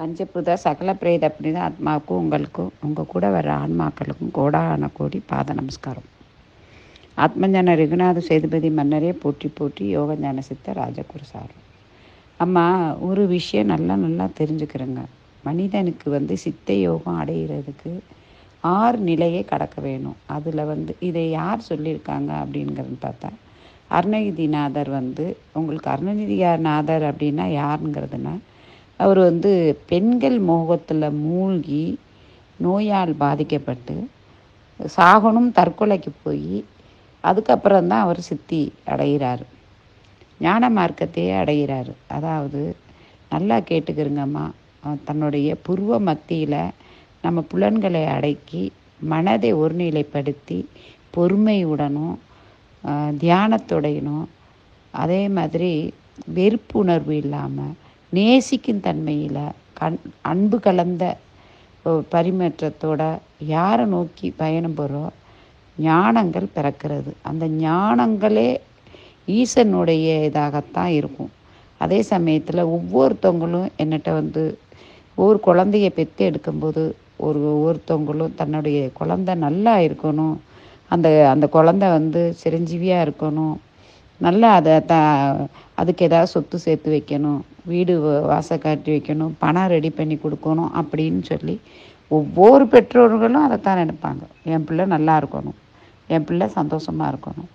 பஞ்சபூத சகல பிரேத புனித ஆத்மாவுக்கும் உங்களுக்கும் உங்கள் கூட வர ஆன்மாக்களுக்கும் கோடான கோடி பாத நமஸ்காரம். ஆத்மஞான ரகுநாத சேதுபதி மன்னரே போற்றி போற்றி யோகஞான சித்த ராஜகுரு சார். அம்மா ஒரு விஷயம் நல்லா தெரிஞ்சுக்கிறேங்க. மனிதனுக்கு சித்த யோகம் அடைகிறதுக்கு 6 நிலையை கடக்க வேணும். அதில் இதை யார் சொல்லியிருக்காங்க அப்படிங்கிறது பார்த்தா அருணகிரிநாதர். உங்களுக்கு அருணகிரிநாதர் அப்படின்னா யாருங்கிறதுனா, அவர் பெண்கள் மோகத்தில் மூழ்கி நோயால் பாதிக்கப்பட்டு சாகணும் தற்கொலைக்கு போய் அதுக்கப்புறம்தான் அவர் சித்தி அடைகிறார், ஞான மார்க்கத்தையே அடைகிறார். அதாவது நல்லா கேட்டுக்கிறங்கம்மா, தன்னுடைய புருவ மத்தியில் நம்ம புலன்களை அடக்கி மனதை ஒருநிலைப்படுத்தி பொறுமையுடனும் தியானத்துடையணும், அதே மாதிரி வெறுப்புணர்வு இல்லாமல் நேசிக்கும் தன்மையில் அன்பு கலந்த பரிமாற்றத்தோட யாரை நோக்கி பயணம் போகிறோம் ஞானங்கள் பிறக்கிறது. அந்த ஞானங்களே ஈசனுடைய இதாகத்தான் இருக்கும். அதே சமயத்தில் ஒவ்வொருத்தவங்களும் என்னட்ட ஒவ்வொரு குழந்தைய பெற்று எடுக்கும்போது ஒவ்வொருத்தவங்களும் தன்னுடைய குழந்தை நல்லா இருக்கணும், அந்த குழந்தை சிரஞ்சீவியாக இருக்கணும், நல்லா அதுக்கு ஏதாவது சொத்து சேர்த்து வைக்கணும், வீடு வாசல் காட்டி வைக்கணும், பணம் ரெடி பண்ணி கொடுக்கணும் அப்படின்னு சொல்லி ஒவ்வொரு பெற்றோர்களும் அதைத்தான் நினைப்பாங்க. என் பிள்ளை நல்லா இருக்கணும், என் பிள்ளை சந்தோஷமாக இருக்கணும்,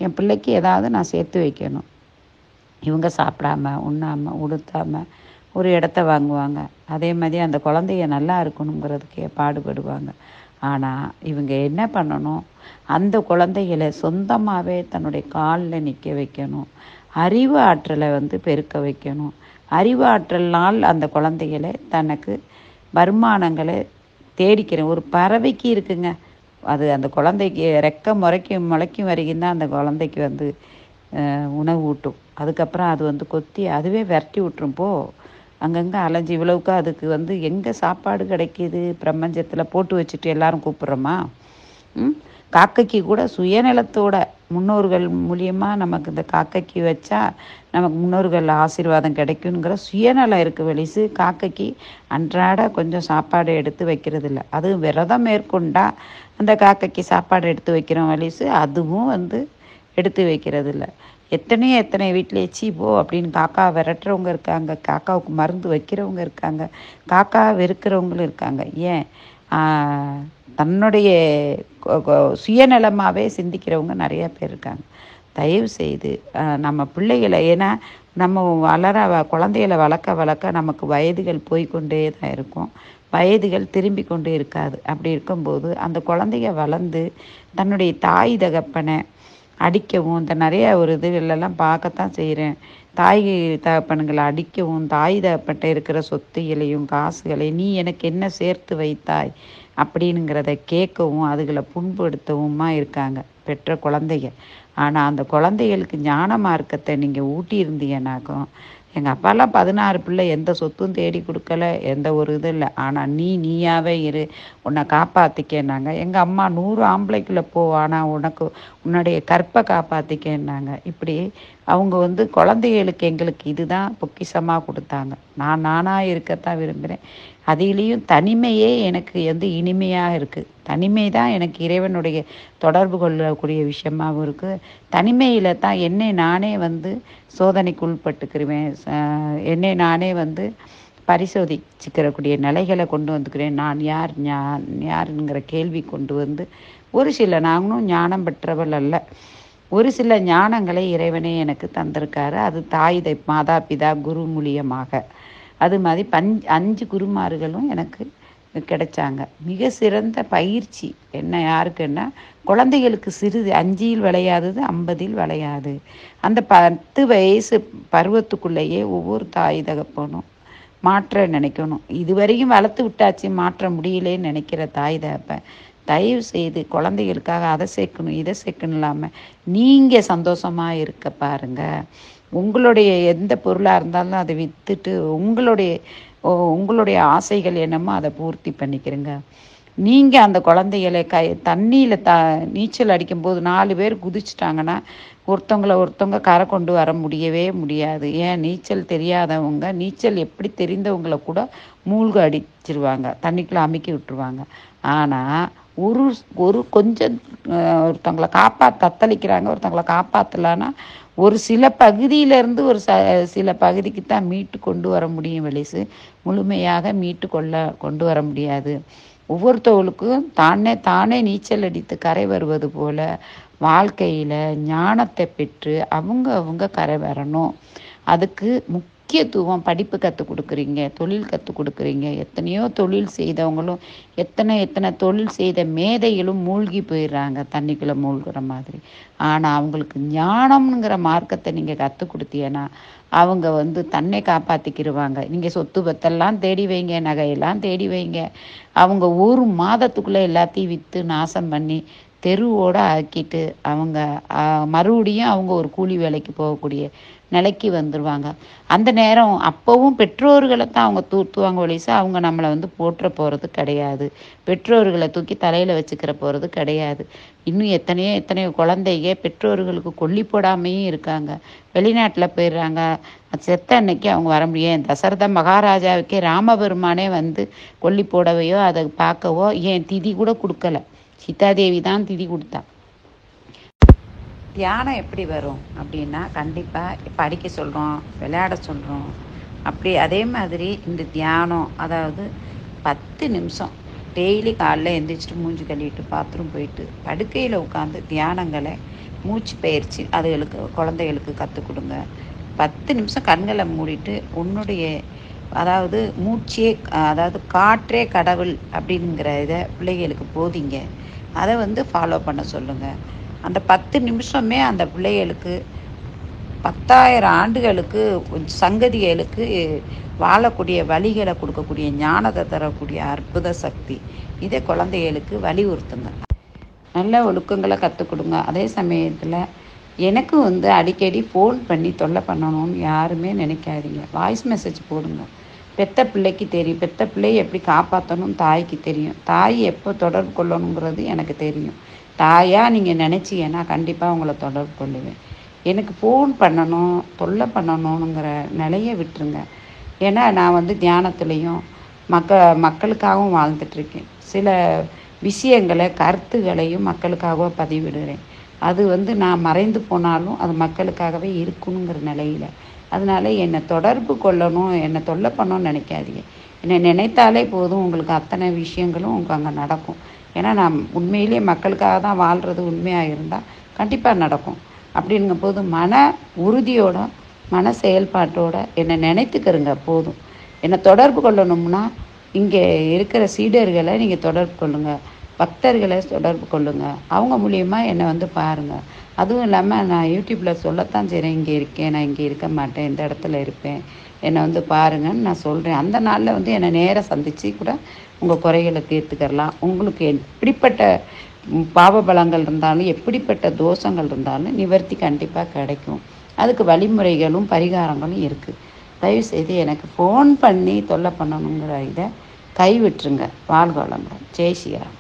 என் பிள்ளைக்கு ஏதாவது நான் சேர்த்து வைக்கணும். இவங்க சாப்பிடாம உண்ணாமல் உடுத்தாமல் ஒரு இடத்த வாங்குவாங்க. அதே மாதிரி அந்த குழந்தைய நல்லா இருக்கணுங்கிறதுக்கே பாடுபடுவாங்க. ஆனால் இவங்க என்ன பண்ணணும், அந்த குழந்தைகளை சொந்தமாகவே தன்னுடைய காலில் நிற்க வைக்கணும், அறிவு ஆற்றலை பெருக்க வைக்கணும். அறிவு ஆற்றல்னால் அந்த குழந்தைகளை தனக்கு வருமானங்களை தேடிக்கிறேன். ஒரு பறவைக்கு இருக்குங்க, அது அந்த குழந்தைக்கு ரெக்க முளைக்கும் வரைக்கும் தான் அந்த குழந்தைக்கு உணவு ஊட்டும். அதுக்கப்புறம் அது கொத்தி அதுவே விரட்டி விட்டுரும். அங்கங்கே அலைஞ்சி இவ்வளவுக்கு அதுக்கு எங்கே சாப்பாடு கிடைக்கிது பிரபஞ்சத்தில் போட்டு வச்சுட்டு எல்லாரும் கூப்பிட்றோமா? காக்கைக்கு கூட சுயநலத்தோட முன்னோர்கள் மூலியமாக நமக்கு இந்த காக்கைக்கு வச்சா நமக்கு முன்னோர்கள் ஆசீர்வாதம் கிடைக்குங்கிற சுயநலம் இருக்குது வெளிசு. காக்கைக்கு அன்றாட கொஞ்சம் சாப்பாடு எடுத்து வைக்கிறது இல்லை. அதுவும் விரதம் மேற்கொண்டா அந்த காக்கைக்கு சாப்பாடு எடுத்து வைக்கிறோம் வெளிசு, அதுவும் எடுத்து வைக்கிறது இல்லை. எத்தனை வீட்டில் போ அப்படின்னு காக்கா விரட்டுறவங்க இருக்காங்க, காக்காவுக்கு மருந்து வைக்கிறவங்க இருக்காங்க, காக்கா வெறுக்கிறவங்களும் இருக்காங்க. ஏன் தன்னுடைய சுயநலமாகவே சிந்திக்கிறவங்க நிறைய பேர் இருக்காங்க. தயவு செய்து நம்ம பிள்ளைகளை, ஏன்னா நம்ம குழந்தைகளை வளர்க்க நமக்கு வயதுகள் போய்கொண்டே தான் இருக்கும், வயதுகள் திரும்பி கொண்டே இருக்காது. அப்படி இருக்கும்போது அந்த குழந்தைய வளர்ந்து தன்னுடைய தாய் தகப்பனை அடிக்கவும், இந்த நிறைய ஒரு இதுகளெல்லாம் பார்க்கத்தான் செய்கிறேன். தாய் தகப்பனுங்களை அடிக்கவும், தாய் தகப்பட்ட இருக்கிற சொத்துகளையும் காசுகளையும் நீ எனக்கு என்ன சேர்த்து வைத்தாய் அப்படிங்கிறத கேட்கவும் அதுகளை புண்படுத்தவுமா இருக்காங்க பெற்ற குழந்தைங்க. ஆனால் அந்த குழந்தைகளுக்கு ஞான மார்க்கத்தை நீங்கள் ஊட்டியிருந்தீங்கன்னாக்கும், எங்கள் அப்பாலாம் 16 பிள்ளை, எந்த சொத்தும் தேடி கொடுக்கல, எந்த ஒரு இது இல்லை. ஆனால் நீயாவே இரு, உன்னை காப்பாற்றிக்கன்னாங்க. எங்கள் அம்மா 100 ஆம்பளைக்குள்ளே ஆனால் உன்னுடைய கற்பை காப்பாற்றிக்கன்னாங்க. இப்படி அவங்க குழந்தைகளுக்கு எங்களுக்கு இதுதான் பொக்கிஷமாக கொடுத்தாங்க. நானாக இருக்கத்தான் விரும்புகிறேன். அதிலேயும் தனிமையே எனக்கு இனிமையாக இருக்குது. தனிமை தான் எனக்கு இறைவனுடைய தொடர்பு கொள்ளக்கூடிய விஷயமாகவும் இருக்குது. தனிமையில் தான் என்னை நானே சோதனைக்கு உள்பட்டுக்கிறேன், என்னை நானே பரிசோதிச்சுக்கிறக்கூடிய நிலைகளை கொண்டு வந்துக்கிறேன். நான் யாருங்கிற கேள்வி கொண்டு ஒரு சில, நாங்களும் ஞானம் பெற்றவள் அல்ல, ஒரு சில ஞானங்களை இறைவனே எனக்கு தந்திருக்காரு. அது தாய் மாதா பிதா குரு மூலியமாக. அது மாதிரி 5 குருமார்களும் எனக்கு கிடைச்சாங்க. மிக சிறந்த பயிற்சி என்ன யாருக்குன்னா, குழந்தைகளுக்கு சிறிது 5 விளையாதது 50 விளையாது. அந்த 10 வயசு பருவத்துக்குள்ளேயே ஒவ்வொரு தாய் தகப்பனும் மாற்ற நினைக்கணும். இதுவரையும் வளர்த்து விட்டாச்சு, மாற்ற முடியலேன்னு நினைக்கிற தாய் தகப்பன் தயவு செய்து குழந்தைகளுக்காக அதை சேர்க்கணும் இதை சேர்க்கணும் இல்லாமல் நீங்கள் சந்தோஷமாக இருக்க பாருங்கள். உங்களுடைய எந்த பொருளாக இருந்தாலும் அதை விற்றுட்டு உங்களுடைய ஆசைகள் என்னமோ அதை பூர்த்தி பண்ணிக்கிறங்க. நீங்கள் அந்த குழந்தைகளை தண்ணியில் நீச்சல் அடிக்கும்போது 4 பேர் குதிச்சிட்டாங்கன்னா ஒருத்தவங்க கரை கொண்டு வர முடியவே முடியாது. ஏன், நீச்சல் தெரியாதவங்க, நீச்சல் எப்படி தெரிந்தவங்களை கூட மூழ்க அடிச்சிருவாங்க, தண்ணிக்குள்ளே அமுக்கி விட்டுருவாங்க. ஆனால் ஒரு ஒரு கொஞ்சம் ஒருத்தவங்களை தத்தளிக்கிறாங்க, ஒருத்தவங்களை காப்பாற்றலான்னா ஒரு சில பகுதியிலேருந்து ஒரு சில பகுதிக்கு தான் மீட்டு கொண்டு வர முடியும். முழுமையாக மீட்டு கொண்டு வர முடியாது. ஒவ்வொருத்தவங்களுக்கும் தானே நீச்சல் அடித்து கரை வருவது போல வாழ்க்கையில் ஞானத்தை பெற்று அவங்க கரை வரணும். அதுக்கு முக்கியத்துவம் படிப்பு கற்றுக் கொடுக்குறீங்க, தொழில் கற்றுக் கொடுக்குறீங்க. எத்தனையோ தொழில் செய்தவங்களும் எத்தனை தொழில் செய்த மேதைகளும் மூழ்கி போயிடுறாங்க, தண்ணிக்குள்ளே மூழ்கிற மாதிரி. ஆனால் அவங்களுக்கு ஞானம்ங்கிற மார்க்கத்தை நீங்கள் கற்றுக் கொடுத்தீங்கன்னா அவங்க தன்னை காப்பாற்றிக்கிடுவாங்க. நீங்கள் சொத்து பத்தெல்லாம் தேடி வைங்க, நகையெல்லாம் தேடி வைங்க, அவங்க ஒரு மாதத்துக்குள்ளே எல்லாத்தையும் விற்று நாசம் பண்ணி தெருவோடு ஆக்கிட்டு அவங்க மறுபடியும் அவங்க ஒரு கூலி வேலைக்கு போகக்கூடிய நிலைக்கு வந்துடுவாங்க. அந்த நேரம் அப்போவும் பெற்றோர்களை தான் அவங்க தூத்துவாங்க ஒழிச்சு அவங்க நம்மளை போற்ற போகிறது கிடையாது. பெற்றோர்களை தூக்கி தலையில் வச்சுக்கிற போகிறது கிடையாது. இன்னும் எத்தனையோ குழந்தைங்க பெற்றோர்களுக்கு கொல்லி போடாமையும் இருக்காங்க. வெளிநாட்டில் போயிடுறாங்க. செத்த அன்னைக்கு அவங்க வர முடியும். தசரத மகாராஜாவுக்கே ராமபெருமானே கொல்லி போடவையோ அதை பார்க்கவோ ஏன் திதி கூட கொடுக்கல. சீதாதேவி தான் திதி கொடுத்தா. தியானம் எப்படி வரும் அப்படின்னா, கண்டிப்பாக படிக்க சொல்கிறோம், விளையாட சொல்கிறோம். அதே மாதிரி இந்த தியானம், அதாவது 10 நிமிஷம் டெய்லி காலைல எழுந்திரிச்சிட்டு மூஞ்சி கழுவிட்டு பாத்ரூம் போயிட்டு படுக்கையில் உட்காந்து தியானங்களை மூச்சு பயிற்சி குழந்தைகளுக்கு கற்றுக் கொடுங்க. 10 நிமிஷம் கண்களை மூடிட்டு அதாவது மூச்சே, அதாவது காற்றே கடவுள் அப்படிங்கிற இதை பிள்ளைகளுக்கு போதிங்க. அதை ஃபாலோ பண்ண சொல்லுங்கள். அந்த 10 நிமிஷமே அந்த பிள்ளைகளுக்கு 10,000 ஆண்டுகளுக்கு சங்கதிகளுக்கு வாழக்கூடிய வழிகளை கொடுக்கக்கூடிய ஞானத்தை தரக்கூடிய அற்புத சக்தி. இதை குழந்தைகளுக்கு வலியுறுத்துங்க. நல்ல ஒழுக்கங்களை கற்றுக் கொடுங்க. அதே சமயத்தில் எனக்கு அடிக்கடி ஃபோன் பண்ணி தொல்லை பண்ணணும்னு யாருமே நினைக்காதீங்க. வாய்ஸ் மெசேஜ் போடுங்க. பெத்த பிள்ளைக்கு தெரியும், பெத்த பிள்ளையை எப்படி காப்பாற்றணும் தாய்க்கு தெரியும். தாய் எப்போ தொடர்பு கொள்ளணுங்கிறது எனக்கு தெரியும். தாயாக நீங்கள் நினச்சிங்கன்னா கண்டிப்பாக உங்களை தொடர்பு கொள்ளுவேன். எனக்கு ஃபோன் பண்ணணும், தொல்லை பண்ணணுங்கிற நிலையை விட்டுருங்க. ஏன்னா நான் தியானத்துலேயும் மக்களுக்காகவும் வாழ்ந்துட்டுருக்கேன். சில விஷயங்களை, கருத்துகளையும் மக்களுக்காக பதிவிடுகிறேன். அது நான் மறைந்து போனாலும் அது மக்களுக்காகவே இருக்கணுங்கிற நிலையில். அதனால் என்னை தொடர்பு கொள்ளணும், என்னை தொல்லை பண்ணணும்னு நினைக்காதீங்க. என்னை நினைத்தாலே போதும், உங்களுக்கு அத்தனை விஷயங்களும் உங்களுக்கு அங்கே நடக்கும். ஏன்னா நான் உண்மையிலே மக்களுக்காக தான் வாழ்கிறது உண்மையாக இருந்தால் கண்டிப்பாக நடக்கும். அப்படிங்கும் போது மன உறுதியோட, மன செயல்பாட்டோட என்னை நினைத்துக்கிறங்க போதும். என்னை தொடர்பு கொள்ளணும்னா இங்கே இருக்கிற சீடர்களை நீங்கள் தொடர்பு கொள்ளுங்கள், பக்தர்களை தொடர்பு கொள்ளுங்கள். அவங்க மூலியமாக என்னை பாருங்கள். அதுவும் இல்லாமல் நான் யூடியூப்பில் சொல்லத்தான் செய்கிறேன், இங்கே இருக்கேன், நான் இங்கே இருக்க மாட்டேன், இந்த இடத்துல இருப்பேன், என்னை பாருங்கன்னு நான் சொல்கிறேன். அந்த நாளில் என்னை நேராக சந்தித்து கூட உங்கள் குறைகளை தீர்த்துக்கிறலாம். உங்களுக்கு எப்படிப்பட்ட பாவபலங்கள் இருந்தாலும், எப்படிப்பட்ட தோஷங்கள் இருந்தாலும் நிவர்த்தி கண்டிப்பாக கிடைக்கும். அதுக்கு வழிமுறைகளும் பரிகாரங்களும் இருக்குது. தயவுசெய்து எனக்கு ஃபோன் பண்ணி தொல்லை பண்ணணுங்கிற இதை கைவிட்டுருங்க. வாழ்க வளமுடன். ஜெய் ஸ்ரீராம்.